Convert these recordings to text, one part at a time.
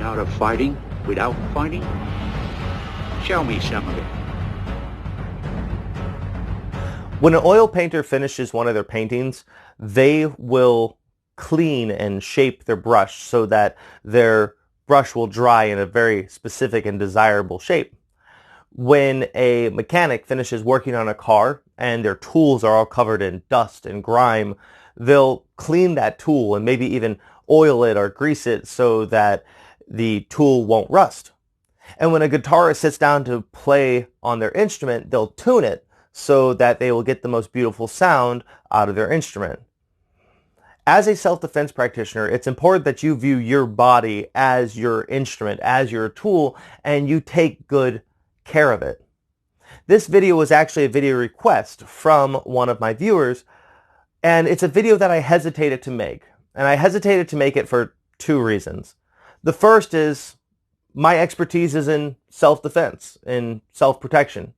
the art of fighting without fighting? Show me some of it. When an oil painter finishes one of their paintings, they will clean and shape their brush so that their brush will dry in a very specific and desirable shape. When a mechanic finishes working on a car and their tools are all covered in dust and grime, they'll clean that tool and maybe even oil it or grease it so that the tool won't rust. And when a guitarist sits down to play on their instrument, they'll tune it so that they will get the most beautiful sound out of their instrument. As a self-defense practitioner, it's important that you view your body as your instrument, as your tool, and you take good care of it. This video was actually a video request from one of my viewers, and it's a video that I hesitated to make. And I hesitated to make it for two reasons. The first is my expertise is in self-defense, in self-protection.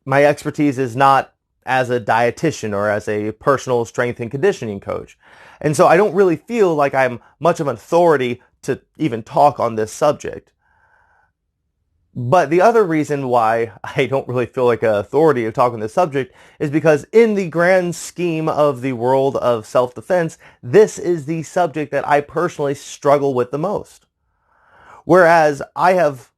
My expertise is not as a dietitian or as a personal strength and conditioning coach. And so I don't really feel like I'm much of an authority to even talk on this subject. But the other reason why I don't really feel like an authority to talk on this subject is because in the grand scheme of the world of self-defense, this is the subject that I personally struggle with the most. Whereas I have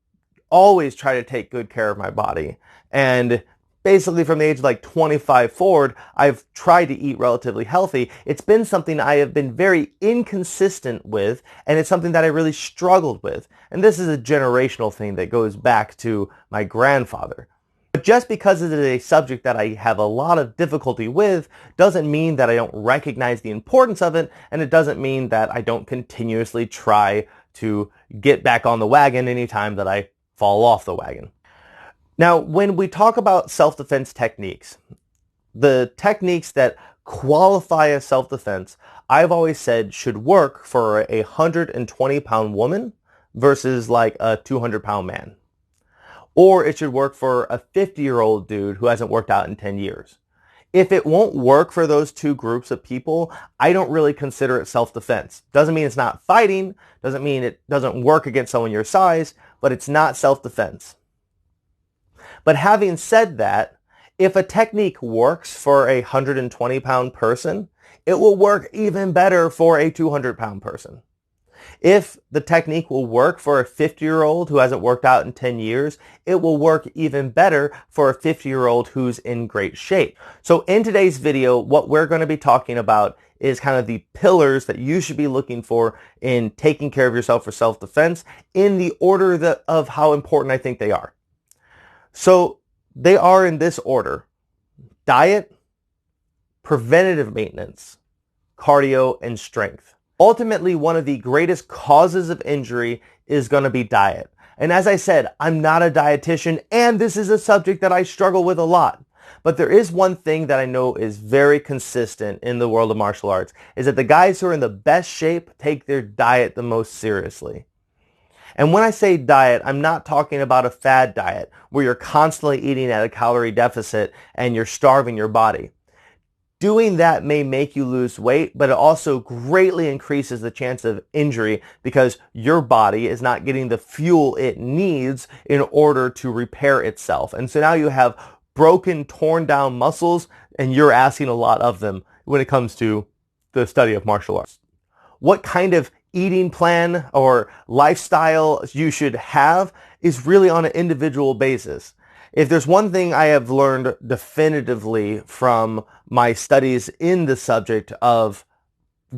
always tried to take good care of my body, and basically from the age of like 25 forward, I've tried to eat relatively healthy. It's been something I have been very inconsistent with, and it's something that I really struggled with. And this is a generational thing that goes back to my grandfather. But just because it is a subject that I have a lot of difficulty with doesn't mean that I don't recognize the importance of it, and it doesn't mean that I don't continuously try to get back on the wagon anytime that I fall off the wagon. Now, when we talk about self-defense techniques, the techniques that qualify as self-defense, I've always said should work for a 120-pound woman versus like a 200-pound man. Or it should work for a 50-year-old dude who hasn't worked out in 10 years. If it won't work for those two groups of people, I don't really consider it self-defense. Doesn't mean it's not fighting, doesn't mean it doesn't work against someone your size, but it's not self-defense. But having said that, if a technique works for a 120-pound person, it will work even better for a 200-pound person. If the technique will work for a 50-year-old who hasn't worked out in 10 years, it will work even better for a 50-year-old who's in great shape. So in today's video, what we're going to be talking about is kind of the pillars that you should be looking for in taking care of yourself for self-defense in the order of how important I think they are. So they are in this order: diet, preventative maintenance, cardio, and strength. Ultimately, one of the greatest causes of injury is going to be diet. And as I said, I'm not a dietitian, and this is a subject that I struggle with a lot. But there is one thing that I know is very consistent in the world of martial arts, is that the guys who are in the best shape take their diet the most seriously. And when I say diet, I'm not talking about a fad diet where you're constantly eating at a calorie deficit and you're starving your body. Doing that may make you lose weight, but it also greatly increases the chance of injury because your body is not getting the fuel it needs in order to repair itself. And so now you have broken, torn down muscles, and you're asking a lot of them when it comes to the study of martial arts. What kind of eating plan or lifestyle you should have is really on an individual basis. If there's one thing I have learned definitively from my studies in the subject of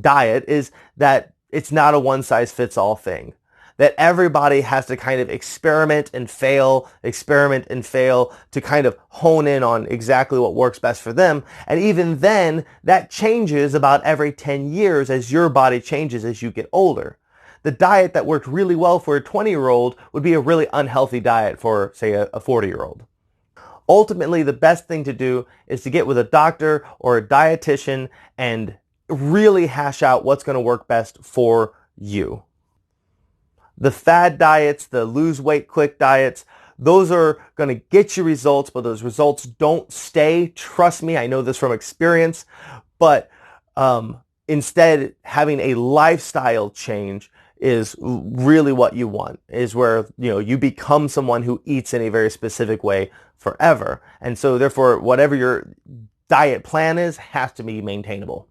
diet is that it's not a one-size-fits-all thing. That everybody has to kind of experiment and fail to kind of hone in on exactly what works best for them. And even then, that changes about every 10 years as your body changes as you get older. The diet that worked really well for a 20-year-old would be a really unhealthy diet for, say, a 40-year-old. Ultimately, the best thing to do is to get with a doctor or a dietitian and really hash out what's going to work best for you. The fad diets, the lose weight quick diets, those are going to get you results, but those results don't stay. Trust me, I know this from experience. But instead, having a lifestyle change is really what you want, is where, you become someone who eats in a very specific way forever. And so therefore, whatever your diet plan is has to be maintainable.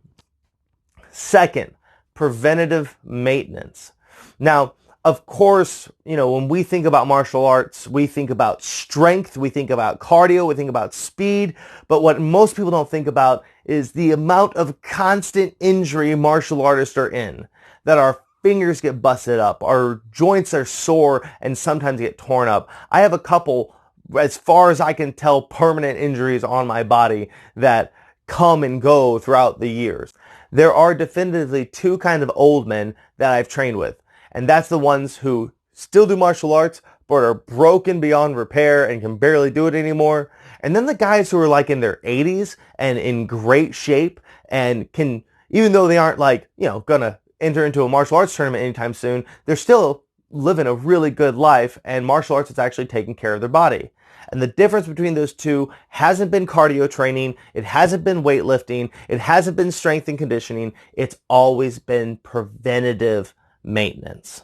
Second, preventative maintenance. Now, of course, when we think about martial arts, we think about strength, we think about cardio, we think about speed, but what most people don't think about is the amount of constant injury martial artists are in, that our fingers get busted up, our joints are sore and sometimes get torn up. I have a couple, as far as I can tell, permanent injuries on my body that come and go throughout the years. There are definitively two kinds of old men that I've trained with. And that's the ones who still do martial arts, but are broken beyond repair and can barely do it anymore. And then the guys who are like in their 80s and in great shape and can, even though they aren't gonna enter into a martial arts tournament anytime soon, they're still living a really good life, and martial arts is actually taking care of their body. And the difference between those two hasn't been cardio training, it hasn't been weightlifting, it hasn't been strength and conditioning, it's always been preventative maintenance.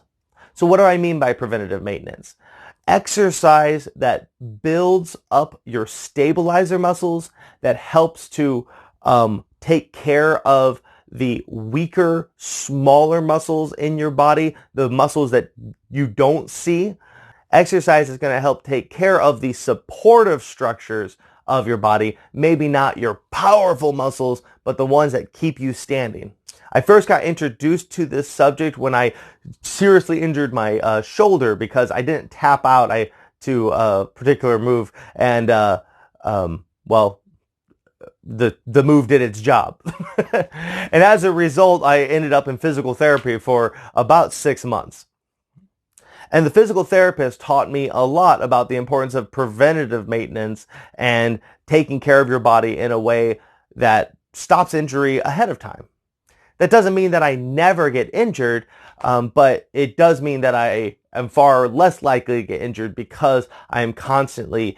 So what do I mean by preventative maintenance? Exercise that builds up your stabilizer muscles, that helps to take care of the weaker, smaller muscles in your body, the muscles that you don't see. Exercise is going to help take care of the supportive structures of your body, maybe not your powerful muscles, but the ones that keep you standing. I first got introduced to this subject when I seriously injured my shoulder because I didn't tap out to a particular move, and the move did its job. And as a result, I ended up in physical therapy for about 6 months. And the physical therapist taught me a lot about the importance of preventative maintenance and taking care of your body in a way that stops injury ahead of time. That doesn't mean that I never get injured, but it does mean that I am far less likely to get injured because I am constantly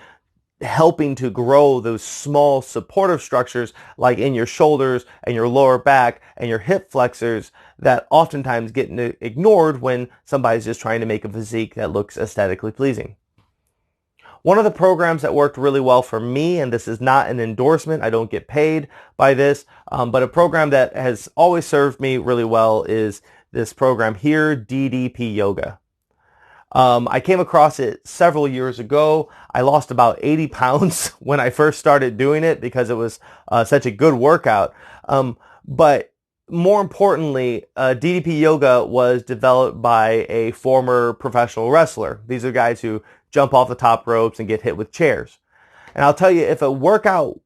helping to grow those small supportive structures like in your shoulders and your lower back and your hip flexors that oftentimes get ignored when somebody's just trying to make a physique that looks aesthetically pleasing. One of the programs that worked really well for me, and this is not an endorsement, I don't get paid by this, but a program that has always served me really well is this program here, Ddp Yoga. I came across it several years ago. I lost about 80 pounds when I first started doing it because it was such a good workout. But more importantly, Ddp Yoga was developed by a former professional wrestler. These are guys who jump off the top ropes and get hit with chairs. And I'll tell you, if a workout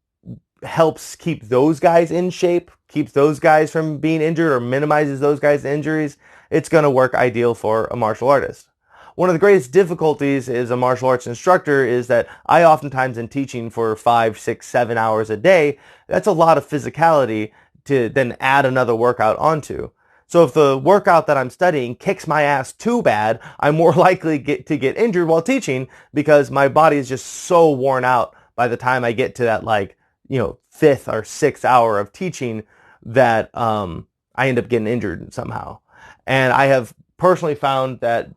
helps keep those guys in shape, keeps those guys from being injured or minimizes those guys' injuries, it's going to work ideal for a martial artist. One of the greatest difficulties as a martial arts instructor is that I oftentimes am teaching for 5, 6, 7 hours a day. That's a lot of physicality to then add another workout onto. So if the workout that I'm studying kicks my ass too bad, I'm more likely to get injured while teaching because my body is just so worn out by the time I get to that 5th or 6th hour of teaching that I end up getting injured somehow. And I have personally found that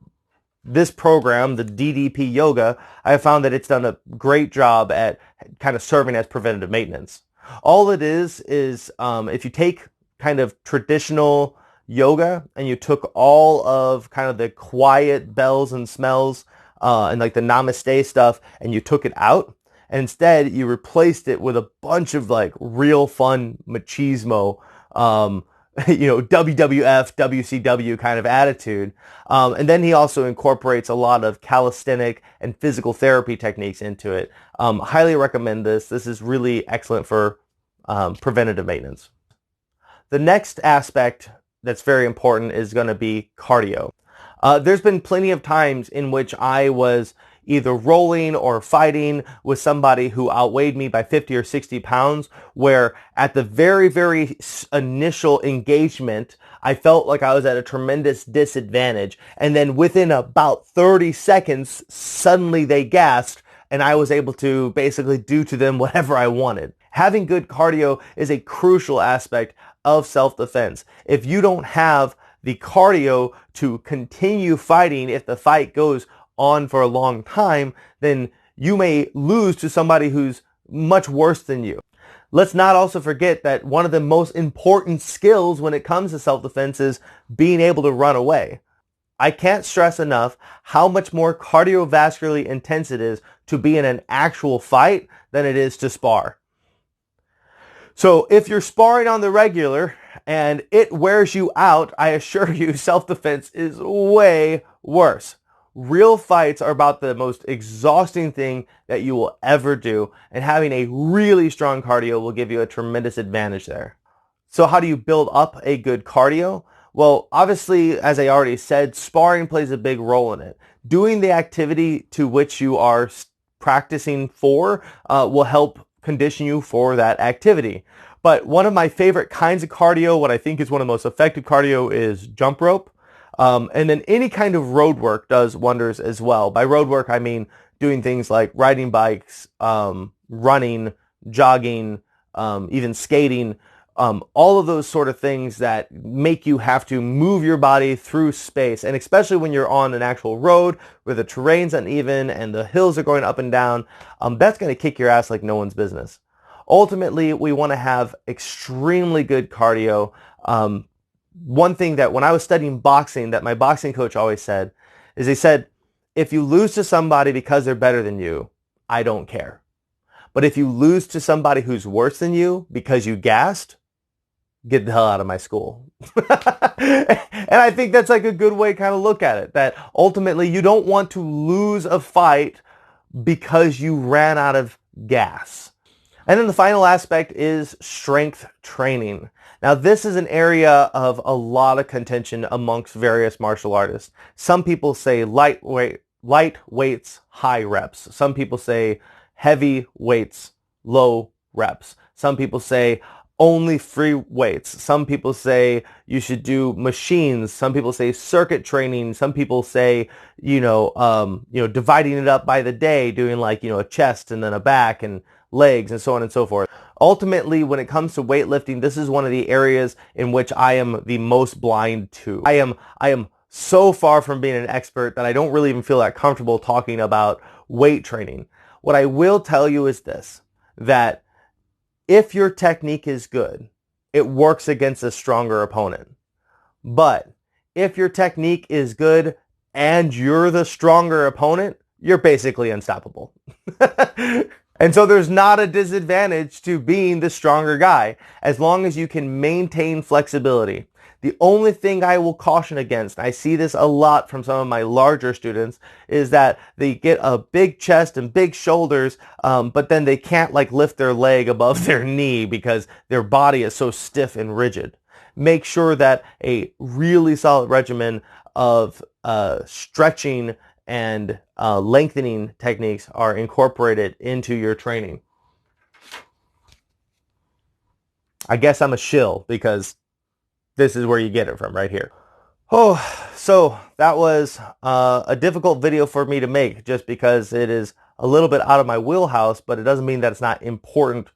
this program, the Ddp Yoga, I have found that it's done a great job at kind of serving as preventative maintenance. All it is if you take kind of traditional yoga and you took all of kind of the quiet bells and smells and like the namaste stuff and you took it out, and instead you replaced it with a bunch of like real fun machismo, WWF, WCW kind of attitude. And then he also incorporates a lot of calisthenic and physical therapy techniques into it. Highly recommend this. This is really excellent for preventative maintenance. The next aspect that's very important is going to be cardio. There's been plenty of times in which I was either rolling or fighting with somebody who outweighed me by 50 or 60 pounds, where at the very, very initial engagement, I felt like I was at a tremendous disadvantage. And then within about 30 seconds, suddenly they gasped and I was able to basically do to them whatever I wanted. Having good cardio is a crucial aspect of self-defense. If you don't have the cardio to continue fighting. If the fight goes on for a long time, then you may lose to somebody who's much worse than you. Let's not also forget that one of the most important skills when it comes to self-defense is being able to run away. I can't stress enough how much more cardiovascularly intense it is to be in an actual fight than it is to spar. So if you're sparring on the regular and it wears you out, I assure you self-defense is way worse. Real fights are about the most exhausting thing that you will ever do, and having a really strong cardio will give you a tremendous advantage there. So how do you build up a good cardio? Well, obviously, as I already said, sparring plays a big role in it. Doing the activity to which you are practicing for will help condition you for that activity. But one of my favorite kinds of cardio, what I think is one of the most effective cardio, is jump rope. And then any kind of road work does wonders as well. By road work, I mean doing things like riding bikes, running, jogging, even skating, all of those sort of things that make you have to move your body through space. And especially when you're on an actual road where the terrain's uneven and the hills are going up and down, that's going to kick your ass like no one's business. Ultimately, we want to have extremely good cardio. One thing that when I was studying boxing that my boxing coach always said is he said, if you lose to somebody because they're better than you, I don't care. But if you lose to somebody who's worse than you because you gassed, get the hell out of my school. And I think that's like a good way to kind of look at it, that ultimately you don't want to lose a fight because you ran out of gas. And then the final aspect is strength training. Now, this is an area of a lot of contention amongst various martial artists. Some people say light weights, high reps. Some people say heavy weights, low reps. Some people say only free weights. Some people say you should do machines. Some people say circuit training. Some people say, dividing it up by the day, doing like, a chest and then a back and legs and so on and so forth. Ultimately, when it comes to weightlifting, this is one of the areas in which I am the most blind to. I am so far from being an expert that I don't really even feel that comfortable talking about weight training. What I will tell you is this, that if your technique is good, it works against a stronger opponent. But if your technique is good and you're the stronger opponent, you're basically unstoppable. And so there's not a disadvantage to being the stronger guy as long as you can maintain flexibility. The only thing I will caution against, I see this a lot from some of my larger students, is that they get a big chest and big shoulders, but then they can't like lift their leg above their knee because their body is so stiff and rigid. Make sure that a really solid regimen of stretching and lengthening techniques are incorporated into your training. I guess I'm a shill because this is where you get it from, right here. Oh, so that was a difficult video for me to make just because it is a little bit out of my wheelhouse, but it doesn't mean that it's not important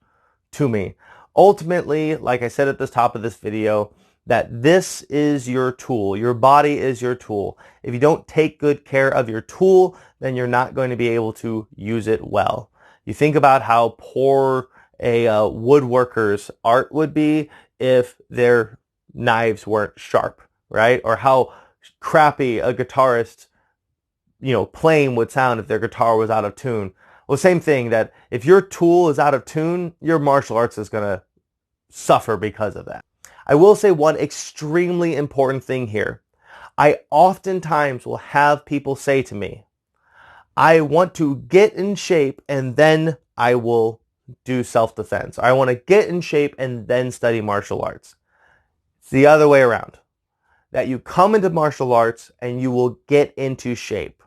to me. Ultimately, like I said at the top of this video, that this is your tool. Your body is your tool. If you don't take good care of your tool, then you're not going to be able to use it well. You think about how poor a woodworker's art would be if their knives weren't sharp, right? Or how crappy a guitarist, playing would sound if their guitar was out of tune. Well, same thing, that if your tool is out of tune, your martial arts is going to suffer because of that. I will say one extremely important thing here. I oftentimes will have people say to me, I want to get in shape and then I will do self-defense. I want to get in shape and then study martial arts. It's the other way around. That you come into martial arts and you will get into shape.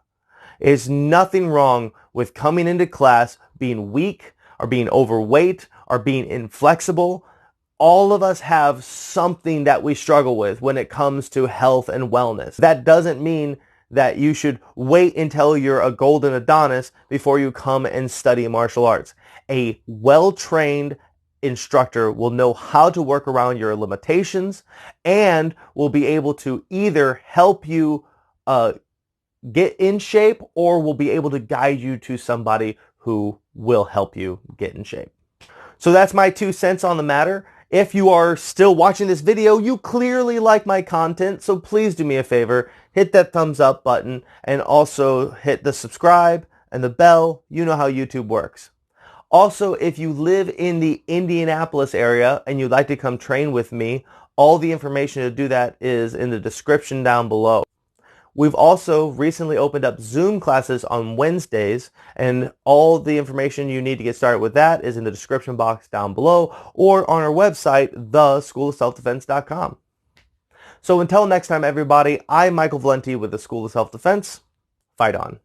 There's nothing wrong with coming into class being weak or being overweight or being inflexible. All of us have something that we struggle with when it comes to health and wellness. That doesn't mean that you should wait until you're a golden Adonis before you come and study martial arts. A well-trained, instructor will know how to work around your limitations and will be able to either help you get in shape or will be able to guide you to somebody who will help you get in shape. So that's my 2 cents on the matter. If you are still watching this video, you clearly like my content, so please do me a favor, hit that thumbs up button and also hit the subscribe and the bell. You know how YouTube works. Also, if you live in the Indianapolis area and you'd like to come train with me, all the information to do that is in the description down below. We've also recently opened up Zoom classes on Wednesdays, and all the information you need to get started with that is in the description box down below or on our website, theschoolofselfdefense.com. So until next time, everybody, I'm Michael Valenti with the School of Self-Defense. Fight on.